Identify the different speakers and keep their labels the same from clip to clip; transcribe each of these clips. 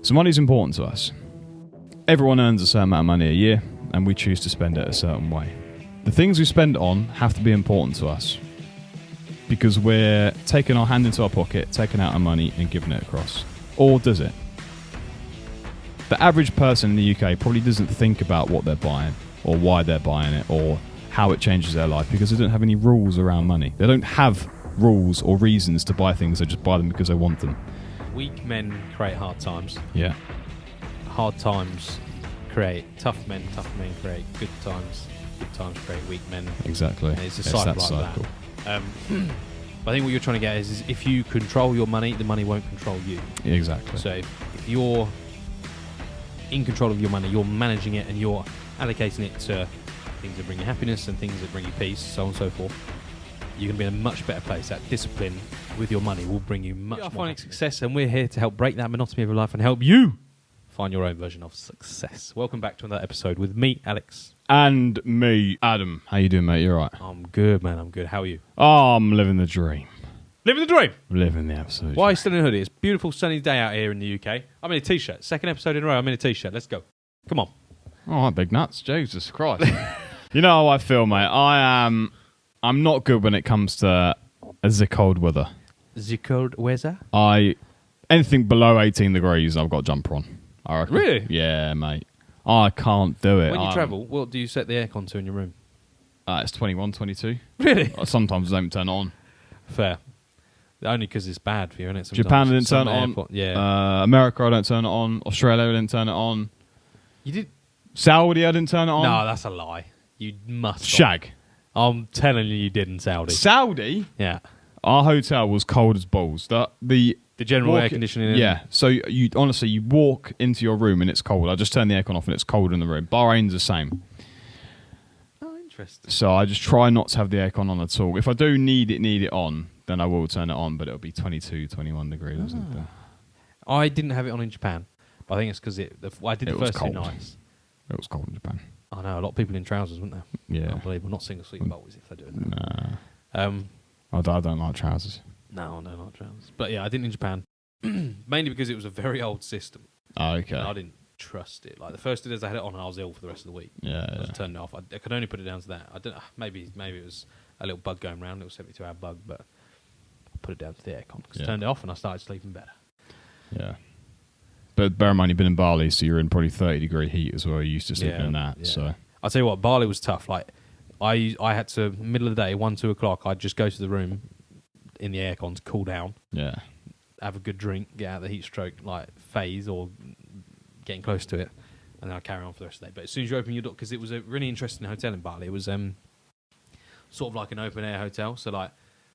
Speaker 1: So money's important to us. Everyone earns a certain amount of money a year, and we choose to spend it a certain way. The things we spend on have to be important to us because we're taking our hand into our pocket, taking out our money and giving it across. Or does it? The average person in the UK probably doesn't think about what they're buying or why they're buying it or how it changes their life because they don't have any rules around money. They don't have rules or reasons to buy things. They just buy them because they want them.
Speaker 2: Weak men create hard times.
Speaker 1: Yeah.
Speaker 2: Hard times create tough men create good times create weak men.
Speaker 1: Exactly.
Speaker 2: And it's a cycle like
Speaker 1: cycle.
Speaker 2: that. But I think what you're trying to get is if you control your money, the money won't control you.
Speaker 1: Exactly.
Speaker 2: So if you're in control of your money, you're managing it and you're allocating it to things that bring you happiness and things that bring you peace, so on and so forth, you're going to be in a much better place. That discipline with your money will bring you much more finding success, and we're here to help break that monotony of your life and help you find your own version of success. Welcome back to another episode with me, Alex.
Speaker 1: And me, Adam. How you doing, mate? You all right?
Speaker 2: I'm good, man. I'm good. How are you?
Speaker 1: Oh, I'm living the dream.
Speaker 2: Living the dream.
Speaker 1: Living the absolute
Speaker 2: Why are you
Speaker 1: dream.
Speaker 2: still in a hoodie? It's a beautiful sunny day out here in the UK. I'm in a t-shirt. Second episode in a row, I'm in a t-shirt. Let's go. Come on.
Speaker 1: All right, big nuts. Jesus Christ. You know how I feel, mate. I'm not good when it comes to the cold weather.
Speaker 2: The cold weather?
Speaker 1: Anything below 18 degrees, I've got a jumper on. I reckon.
Speaker 2: Really?
Speaker 1: Yeah, mate. I can't do it.
Speaker 2: When you travel, what do you set the aircon to in your room?
Speaker 1: It's 21, 22.
Speaker 2: Really?
Speaker 1: Sometimes I don't turn it on.
Speaker 2: Fair. Only because it's bad for you, isn't it? Sometimes.
Speaker 1: Japan, I didn't turn it on.
Speaker 2: Airport, yeah.
Speaker 1: America, I don't turn it on. Australia, I didn't turn it on.
Speaker 2: You did?
Speaker 1: Saudi, I didn't turn it on.
Speaker 2: No, that's a lie. You must.
Speaker 1: Shag.
Speaker 2: I'm telling you did in Saudi.
Speaker 1: Saudi?
Speaker 2: Yeah.
Speaker 1: Our hotel was cold as balls. The
Speaker 2: general air conditioning.
Speaker 1: Yeah. So you honestly, you walk into your room and it's cold. I just turn the aircon off and it's cold in the room. Bahrain's the same.
Speaker 2: Oh, interesting.
Speaker 1: So I just try not to have the aircon on at all. If I do need it on, then I will turn it on, but it'll be 22, 21 degrees or something.
Speaker 2: I didn't have it on in Japan, but I think it's because I did the first
Speaker 1: cold.
Speaker 2: 2 nights.
Speaker 1: It was cold in Japan.
Speaker 2: I know, a lot of people in trousers, weren't there?
Speaker 1: Yeah.
Speaker 2: Unbelievable. Not single sleeve boys if they're doing that.
Speaker 1: Nah. I don't like trousers.
Speaker 2: No, not trousers. But yeah, I didn't in Japan. Mainly because it was a very old system.
Speaker 1: Oh, okay.
Speaker 2: And I didn't trust it. Like the first 2 days I had it on and I was ill for the rest of the week.
Speaker 1: Yeah.
Speaker 2: I just turned it off. I could only put it down to that. I don't. Maybe it was a little bug going around, a little 72-hour bug, but I put it down to the aircon. I turned it off and I started sleeping better.
Speaker 1: Yeah. But bear in mind, you've been in Bali, so you're in probably 30-degree heat as well. You're used to sleeping in that.
Speaker 2: Yeah.
Speaker 1: So
Speaker 2: I'll tell you what, Bali was tough. Like I had to, middle of the day, 1, 2 o'clock, I'd just go to the room in the aircon to cool down.
Speaker 1: Yeah.
Speaker 2: Have a good drink, get out of the heat stroke phase or getting close to it, and then I'll carry on for the rest of the day. But as soon as you open your door, because it was a really interesting hotel in Bali, it was sort of like an open air hotel. So like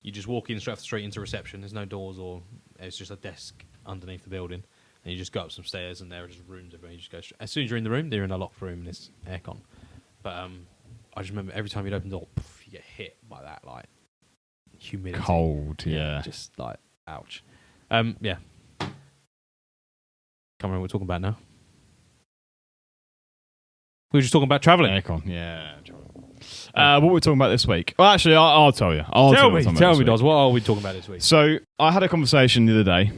Speaker 2: you just walk in straight off the street into reception. There's no doors or it's just a desk underneath the building, and you just go up some stairs and there are just rooms everywhere. You just go as soon as you're in the room, they're in a locked room and it's aircon. But I just remember every time you'd open the door, you get hit by that humidity,
Speaker 1: cold. Yeah.
Speaker 2: just ouch. Yeah. Can't remember what we're talking about now. We were just talking about travelling.
Speaker 1: Aircon. Yeah. What were we talking about this week? Well, actually, I'll tell you. Tell
Speaker 2: me, Dodds. What are we talking about this week?
Speaker 1: So I had a conversation the other day,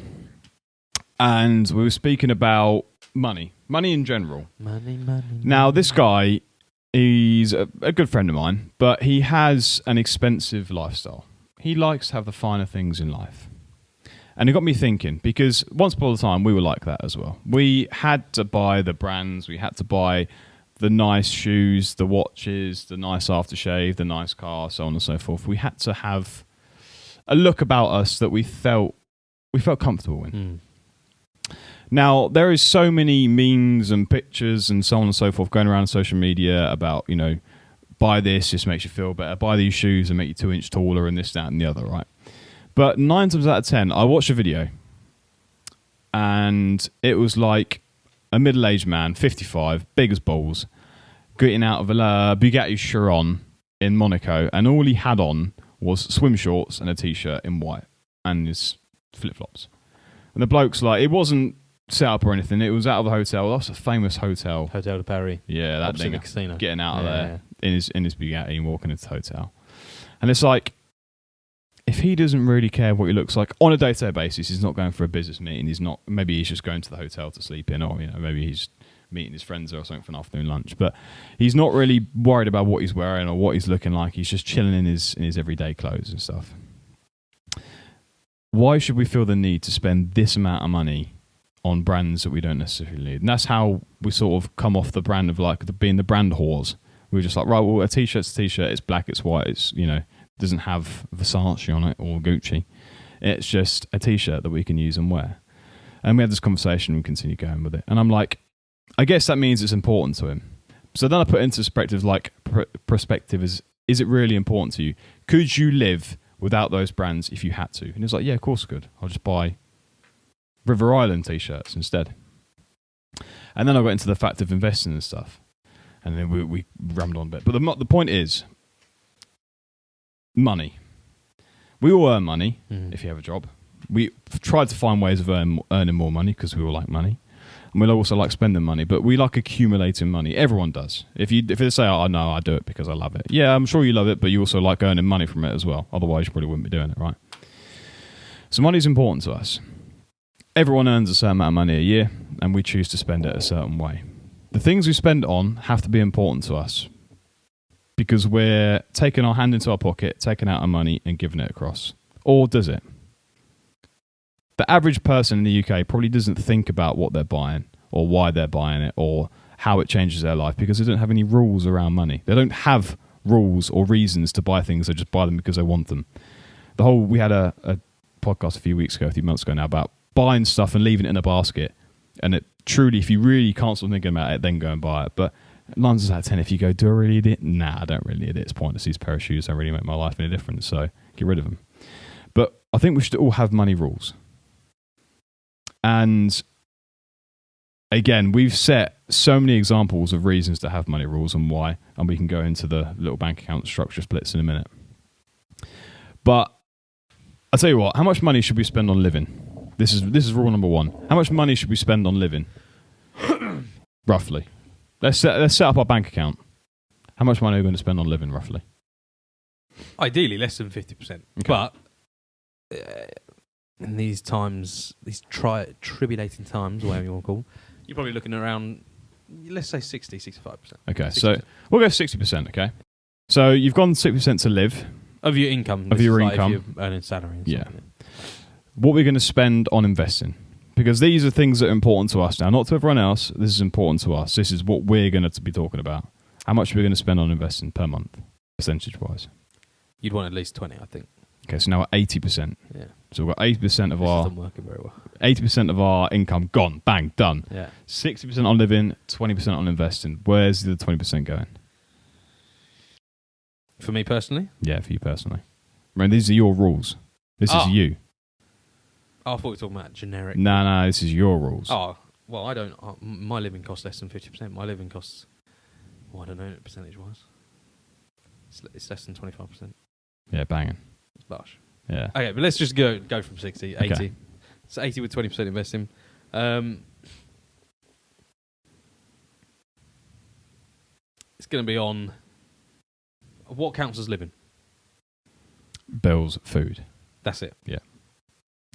Speaker 1: and we were speaking about money in general.
Speaker 2: Money.
Speaker 1: Now, this guy, he's a good friend of mine, but he has an expensive lifestyle. He likes to have the finer things in life. And it got me thinking, because once upon a time, we were like that as well. We had to buy the brands, we had to buy the nice shoes, the watches, the nice aftershave, the nice car, so on and so forth. We had to have a look about us that we felt comfortable in. Now, there is so many memes and pictures and so on and so forth going around social media about, buy this, just makes you feel better. Buy these shoes and make you 2 inches taller and this, that, and the other, right? But 9 times out of 10, I watched a video and it was like a middle-aged man, 55, big as balls, getting out of a Bugatti Chiron in Monaco, and all he had on was swim shorts and a T-shirt in white and his flip-flops. And the bloke's like, it wasn't set up or anything, it was out of a hotel. That's a famous hotel.
Speaker 2: Hotel de Paris.
Speaker 1: Yeah, that thing.
Speaker 2: Casino.
Speaker 1: Getting out of there in his Bugatti and walking into the hotel. And it's like, if he doesn't really care what he looks like on a day-to-day basis, he's not going for a business meeting. Maybe he's just going to the hotel to sleep in, or maybe he's meeting his friends or something for an afternoon lunch. But he's not really worried about what he's wearing or what he's looking like. He's just chilling in his everyday clothes and stuff. Why should we feel the need to spend this amount of money on brands that we don't necessarily need? And that's how we sort of come off the brand of being the brand whores. We're just like, right, well, a t-shirt's a t-shirt. It's black, it's white. It's doesn't have Versace on it or Gucci. It's just a t-shirt that we can use and wear. And we had this conversation and we continue going with it. And I'm like, I guess that means it's important to him. So then I put into perspective is it really important to you? Could you live without those brands if you had to? And he was like, yeah, of course I could. I'll just buy River Island t-shirts instead. And then I got into the fact of investing and stuff. And then we rambled on a bit. But the point is, money. We all earn money if you have a job. We tried to find ways of earning more money because we all like money. And we also like spending money, but we like accumulating money. Everyone does. If they say, oh, no, I do it because I love it. Yeah, I'm sure you love it, but you also like earning money from it as well. Otherwise, you probably wouldn't be doing it, right? So money is important to us. Everyone earns a certain amount of money a year, and we choose to spend it a certain way. The things we spend on have to be important to us because we're taking our hand into our pocket, taking out our money, and giving it across. Or does it? The average person in the UK probably doesn't think about what they're buying or why they're buying it or how it changes their life because they don't have any rules around money. They don't have rules or reasons to buy things. They just buy them because they want them. We had a podcast a few months ago now about buying stuff and leaving it in a basket. And it truly, if you really can't stop thinking about it, then go and buy it. But 9 times out of 10, if you go, do I really need it? Nah, I don't really need it. It's pointless. These pair of shoes don't really make my life any difference. So get rid of them. But I think we should all have money rules. And again, we've set so many examples of reasons to have money rules and why, and we can go into the little bank account structure splits in a minute. But I'll tell you what, how much money should we spend on living? This is rule number 1. How much money should we spend on living? Roughly. Let's set up our bank account. How much money are we going to spend on living, roughly?
Speaker 2: Ideally, less than 50%. Okay. But in these times, these tribulating times, whatever you want to call them, you're probably looking around, let's say 60, 65%.
Speaker 1: Okay, 60%. So we'll go 60%, okay? So you've gone 60% to live.
Speaker 2: Of your income.
Speaker 1: Of your income.
Speaker 2: If you're earning salary. And
Speaker 1: yeah. What we're going to spend on investing. Because these are things that are important to us now, not to everyone else. This is important to us. This is what we're going to be talking about. How much are we going to spend on investing per month, percentage-wise?
Speaker 2: You'd want at least 20, I think.
Speaker 1: Okay, so now we're 80%.
Speaker 2: Yeah.
Speaker 1: So we've got 80% of
Speaker 2: this isn't working very well.
Speaker 1: 80% of our income gone, bang, done.
Speaker 2: Yeah.
Speaker 1: 60% on living, 20% on investing. Where's the 20% going?
Speaker 2: For me personally?
Speaker 1: Yeah, for you personally. I mean, these are your rules. This is you.
Speaker 2: Oh, I thought we were talking about generic.
Speaker 1: No, this is your rules.
Speaker 2: Oh, well, I don't. My living costs less than 50%. My living costs, I don't know, percentage-wise. It's less than 25%.
Speaker 1: Yeah, banging.
Speaker 2: It's lush.
Speaker 1: Yeah.
Speaker 2: Okay, but let's just go from 60, 80.
Speaker 1: Okay.
Speaker 2: So 80 with 20% investing. It's going to be on what counts as living?
Speaker 1: Bills, food.
Speaker 2: That's it.
Speaker 1: Yeah.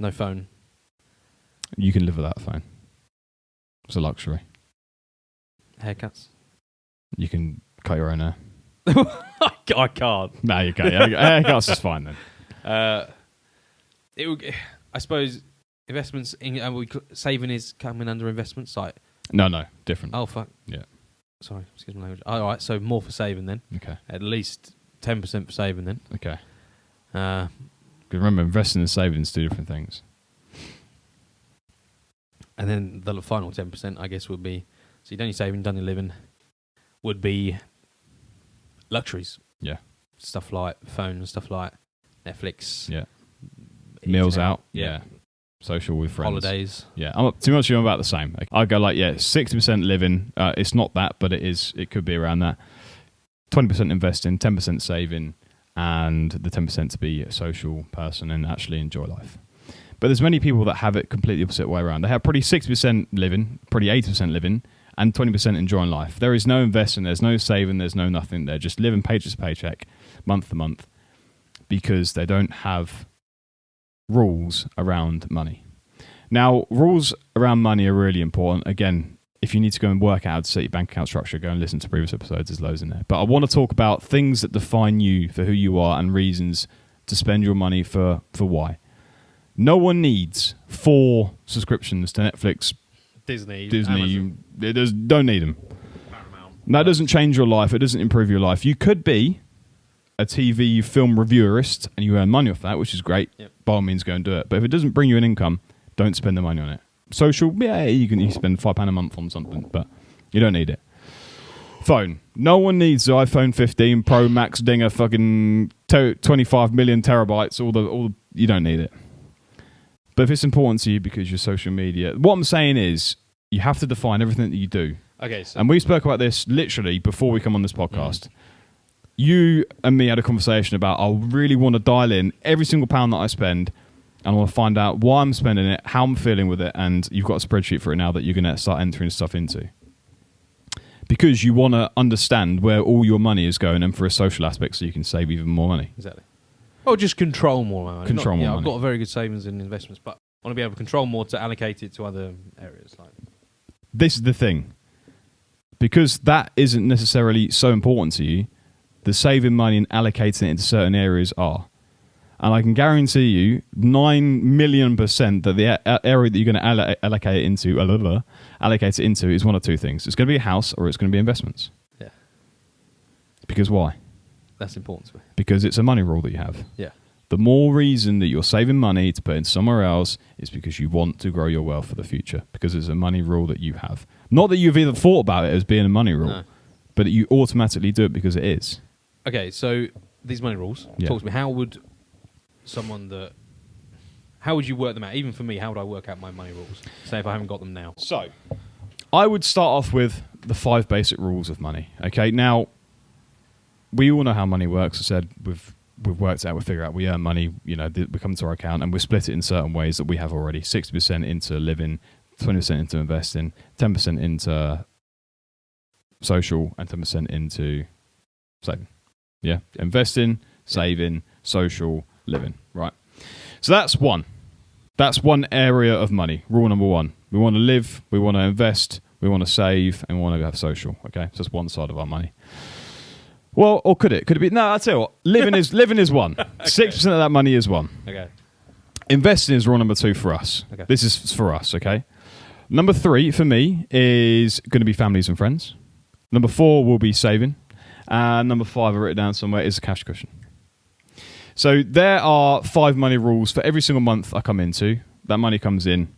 Speaker 2: No phone.
Speaker 1: You can live without a phone. It's a luxury.
Speaker 2: Haircuts.
Speaker 1: You can cut your own hair.
Speaker 2: I can't.
Speaker 1: No, you can't. Haircuts is fine then.
Speaker 2: I suppose investments saving is coming under investments, like
Speaker 1: No, different.
Speaker 2: Oh fuck.
Speaker 1: Yeah.
Speaker 2: Sorry, excuse my language. All right, so more for saving then.
Speaker 1: Okay.
Speaker 2: At least 10% for saving then.
Speaker 1: Okay. Because remember, investing and saving is 2 different things.
Speaker 2: And then the final 10%, I guess, would be, so you've done your saving, done your living, would be luxuries.
Speaker 1: Yeah.
Speaker 2: Stuff like phone, stuff like Netflix.
Speaker 1: Yeah. Meals out.
Speaker 2: Yeah.
Speaker 1: Social with friends.
Speaker 2: Holidays.
Speaker 1: Yeah. To be honest, I'm about the same. I go like, 60% living. It's not that, but it could be around that. 20% investing, 10% saving, and the 10% to be a social person and actually enjoy life. But there's many people that have it completely opposite way around. They have probably 60% living, probably 80% living, and 20% enjoying life. There is no investing, there's no saving, there's no nothing. They're just living paycheck to paycheck, month to month. because they don't have rules around money. Now, rules around money are really important. Again, if you need to go and work out how to set your bank account structure, go and listen to previous episodes. There's loads in there. But I want to talk about things that define you for who you are and reasons to spend your money for why. No one needs 4 subscriptions to Netflix,
Speaker 2: Disney.
Speaker 1: Don't need them. That doesn't change your life. It doesn't improve your life. You could be a TV film reviewerist and you earn money off that, which is great.
Speaker 2: Yep.
Speaker 1: By all means, go and do it. But if it doesn't bring you an income, don't spend the money on it. Social, yeah, you can spend £5 a month on something, but you don't need it. Phone. No one needs the iPhone 15 Pro Max Dinger fucking 25 million terabytes. You don't need it. But if it's important to you because you're social media, what I'm saying is you have to define everything that you do.
Speaker 2: Okay. So
Speaker 1: And we spoke about this literally before we come on this podcast. You and me had a conversation about I really want to dial in every single pound that I spend and I want to find out why I'm spending it, how I'm feeling with it, and you've got a spreadsheet for it now that you're going to start entering stuff into. Because you want to understand where all your money is going and for a social aspect so you can save even more money.
Speaker 2: Exactly. Or just control more money.
Speaker 1: Control more money.
Speaker 2: I've got a very good savings and investments, but I want to be able to control more to allocate it to other areas.
Speaker 1: This is the thing. Because that isn't necessarily so important to you, the saving money and allocating it into certain areas are. And I can guarantee you 9 million % that the area that you're going to allocate it into is one of two things. It's going to be a house or it's going to be investments.
Speaker 2: Yeah.
Speaker 1: Because why?
Speaker 2: That's important to me.
Speaker 1: Because it's a money rule that you have.
Speaker 2: Yeah.
Speaker 1: The more reason that you're saving money to put in somewhere else is because you want to grow your wealth for the future. Because it's a money rule that you have. Not that you've even thought about it as being a money rule, but you automatically do it because it is.
Speaker 2: Okay, so these money rules.
Speaker 1: Yeah.
Speaker 2: Talk to me. How would you work them out? Even for me, how would I work out my money rules? Say if I haven't got them now.
Speaker 1: So, I would start off with the 5 basic rules of money. Okay, now, we all know how money works. I said we've worked out, we figure out we earn money, we come to our account and we split it in certain ways that we have already. 60% into living, 20% into investing, 10% into social, and 10% into saving. Yeah, investing, saving, social, living, right? So that's one. That's one area of money. Rule number 1. We want to live, we want to invest, we want to save, and we want to have social. Okay, so that's one side of our money. Well, or could it? Could it be? No, I tell you what. Living is one. Okay. 6% of that money is one.
Speaker 2: Okay.
Speaker 1: Investing is rule number 2 for us.
Speaker 2: Okay.
Speaker 1: This is for us. Okay. Number 3 for me is going to be families and friends. Number 4 will be saving. And number 5, I wrote it down somewhere, is a cash cushion. So there are 5 money rules for every single month I come into. That money comes in.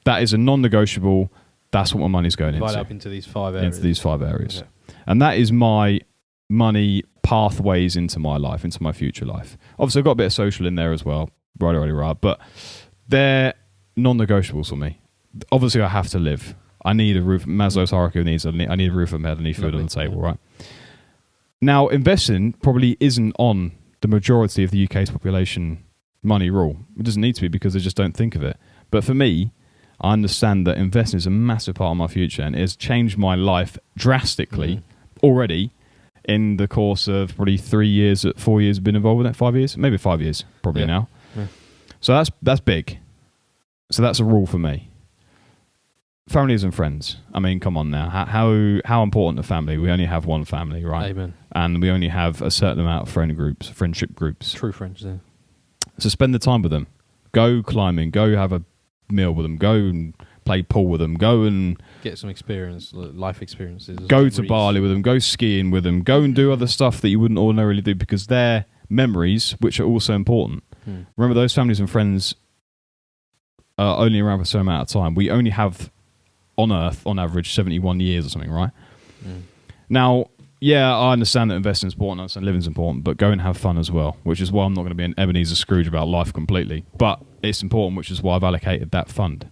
Speaker 1: That is a non-negotiable. That's what my money's going into.
Speaker 2: Divide up into these 5 areas.
Speaker 1: Into these 5 areas.
Speaker 2: Okay.
Speaker 1: And that is my money pathways into my life, into my future life. Obviously, I've got a bit of social in there as well. Right. But they're non-negotiables for me. Obviously, I have to live. I need a roof. Maslow's hierarchy needs. I need a roof over my head. I need food on the table, right? Now, investing probably isn't on the majority of the UK's population money rule. It doesn't need to be because they just don't think of it. But for me, I understand that investing is a massive part of my future and it has changed my life drastically already in the course of probably 3 years, 4 years been involved in it, 5 years, maybe 5 years probably now. Yeah. So that's big. So that's a rule for me. Families and friends. I mean, come on now. How important a family? We only have one family, right?
Speaker 2: Amen.
Speaker 1: And we only have a certain amount of friendship groups.
Speaker 2: True friends, yeah.
Speaker 1: So spend the time with them. Go climbing. Go have a meal with them. Go and play pool with them. Go and
Speaker 2: get some experience, life experiences.
Speaker 1: Go to Bali with them. Go skiing with them. Go and do other stuff that you wouldn't ordinarily do because they're memories, which are also important. Remember, those families and friends are only around for a certain amount of time. We only have on Earth, on average, 71 years or something, right? Now, yeah, I understand that investing is important, I understand living is important, but go and have fun as well, which is why I'm not going to be an Ebenezer Scrooge about life completely. But it's important, which is why I've allocated that fund.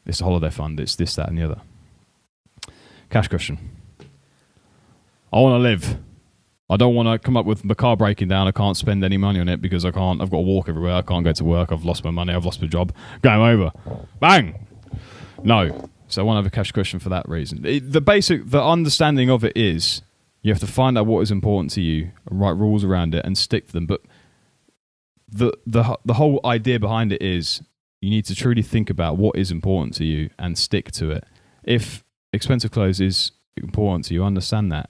Speaker 1: It's a holiday fund, it's this, that, and the other. Cash cushion. I want to live. I don't want to come up with my car breaking down. I can't spend any money on it because I've got to walk everywhere. I can't go to work. I've lost my money. I've lost my job. Game over. Bang! No. So I want to have a cash cushion for that reason. The understanding of it is you have to find out what is important to you and write rules around it and stick to them. But the whole idea behind it is you need to truly think about what is important to you and stick to it. If expensive clothes is important to you, understand that.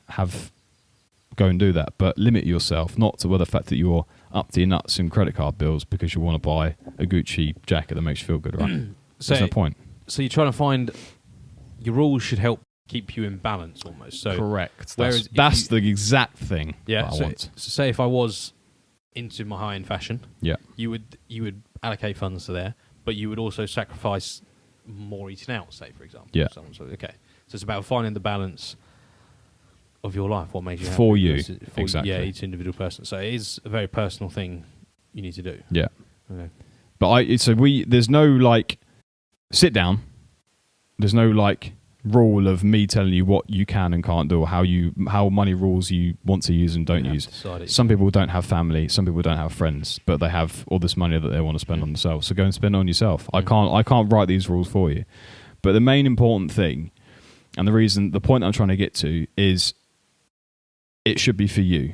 Speaker 1: Go and do that, but limit yourself not to the fact that you're up to your nuts in credit card bills because you want to buy a Gucci jacket that makes you feel good, right? There's no point.
Speaker 2: So you're trying to find your rules should help keep you in balance almost. So
Speaker 1: correct. That's the exact thing that I want.
Speaker 2: So say if I was into my high-end fashion, you would allocate funds to there, but you would also sacrifice more eating out, say, for example.
Speaker 1: Yeah.
Speaker 2: So it's about finding the balance of your life, what makes you happy.
Speaker 1: For you, exactly.
Speaker 2: Yeah, each individual person. So it is a very personal thing you need to do.
Speaker 1: Yeah.
Speaker 2: Okay.
Speaker 1: But there's no like sit down. There's no like rule of me telling you what you can and can't do, or how money rules you want to use and don't use. Some people don't have family, some people don't have friends, but they have all this money that they want to spend on themselves. So go and spend it on yourself. I can't write these rules for you. But the main important thing, and the point I'm trying to get to is it should be for you.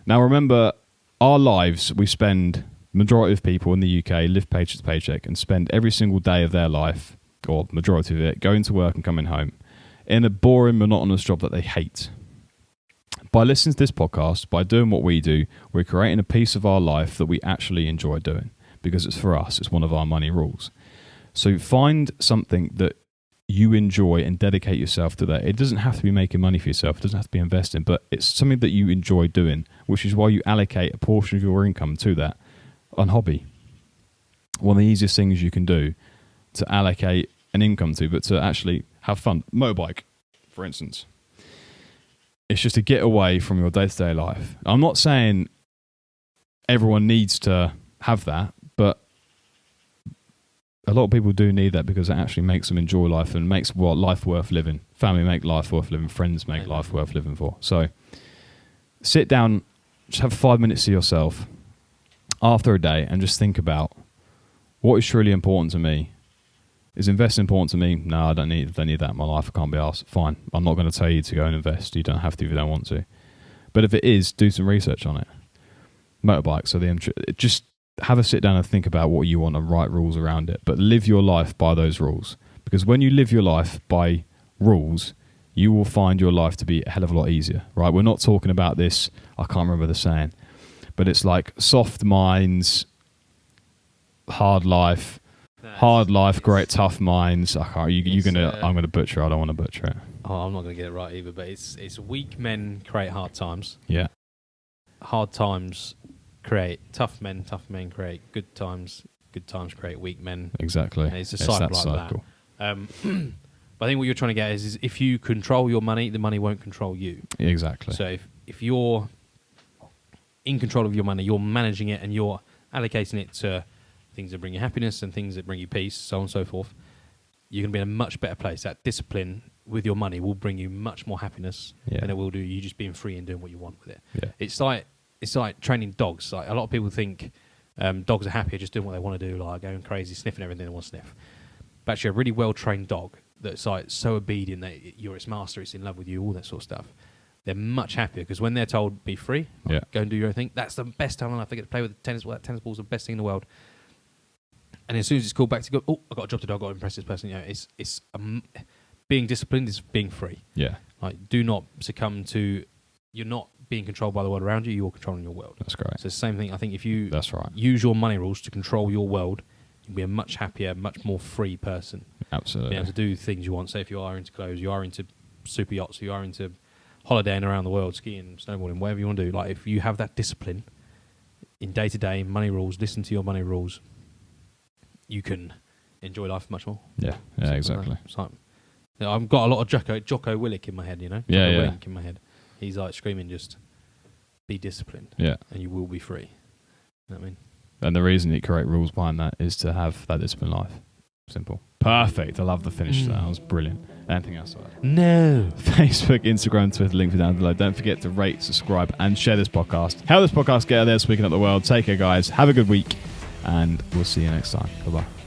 Speaker 1: Now remember, our lives, we spend, majority of people in the UK live paycheck to paycheck and spend every single day of their life, or majority of it, going to work and coming home in a boring, monotonous job that they hate. By listening to this podcast, by doing what we do, we're creating a piece of our life that we actually enjoy doing because it's for us. It's one of our money rules. So find something that you enjoy and dedicate yourself to that. It doesn't have to be making money for yourself. It doesn't have to be investing, but it's something that you enjoy doing, which is why you allocate a portion of your income to that on hobby. One of the easiest things you can do to allocate an income to, but to actually have fun. Motorbike, for instance. It's just to get away from your day-to-day life. I'm not saying everyone needs to have that, but a lot of people do need that because it actually makes them enjoy life and makes life worth living. Family make life worth living. Friends make life worth living for. So sit down, just have 5 minutes to yourself after a day and just think about what is truly important to me. Is investing important to me? No, I don't need that in my life. I can't be asked. Fine. I'm not going to tell you to go and invest. You don't have to if you don't want to. But if it is, do some research on it. Motorbikes, just have a sit down and think about what you want and write rules around it. But live your life by those rules. Because when you live your life by rules, you will find your life to be a hell of a lot easier, right? We're not talking about this, I can't remember the saying, but it's like soft minds, hard life, great tough minds. I'm gonna butcher it. I don't want to butcher it.
Speaker 2: Oh, I'm not gonna get it right either. But it's weak men create hard times.
Speaker 1: Yeah. Hard
Speaker 2: times create tough men create good times create weak men.
Speaker 1: Exactly.
Speaker 2: And it's a cycle like that. But I think what you're trying to get is if you control your money, the money won't control you.
Speaker 1: Exactly.
Speaker 2: So if you're in control of your money, you're managing it and you're allocating it to things that bring you happiness and things that bring you peace, so on and so forth, you're going to be in a much better place. That discipline with your money will bring you much more happiness than it will do you just being free and doing what you want with it.
Speaker 1: Yeah.
Speaker 2: It's like training dogs. Like a lot of people think dogs are happier just doing what they want to do, like going crazy, sniffing everything they want to sniff. But actually a really well-trained dog that's like so obedient that you're its master, it's in love with you, all that sort of stuff, they're much happier because when they're told be free, go and do your own thing, that's the best time in life. They get to play with the tennis ball. That tennis ball's the best thing in the world. And as soon as it's called back to go, I've got a job to do, I've got to impress this person. It's being disciplined is being free.
Speaker 1: Yeah.
Speaker 2: Like, do not succumb to, you're not being controlled by the world around you, you're controlling your world.
Speaker 1: That's great.
Speaker 2: So it's the same thing. I think if you
Speaker 1: That's right.
Speaker 2: use your money rules to control your world, you'll be a much happier, much more free person.
Speaker 1: Absolutely.
Speaker 2: Being able to do things you want. Say if you are into clothes, you are into super yachts, you are into holidaying around the world, skiing, snowboarding, whatever you want to do. Like, if you have that discipline in day-to-day money rules, listen to your money rules, you can enjoy life much more.
Speaker 1: Yeah, exactly.
Speaker 2: It's like, I've got a lot of Jocko Willick in my head, Jocko Willink in my head. He's like screaming, just be disciplined.
Speaker 1: Yeah.
Speaker 2: And you will be free. You know what I mean?
Speaker 1: And the reason you create rules behind that is to have that disciplined life. Simple. Perfect. I love the finish. That was brilliant. Anything else?
Speaker 2: No.
Speaker 1: Facebook, Instagram, Twitter, link down below. Don't forget to rate, subscribe, and share this podcast. Help this podcast get out there, speaking up the world. Take care, guys. Have a good week. And we'll see you next time. Bye-bye.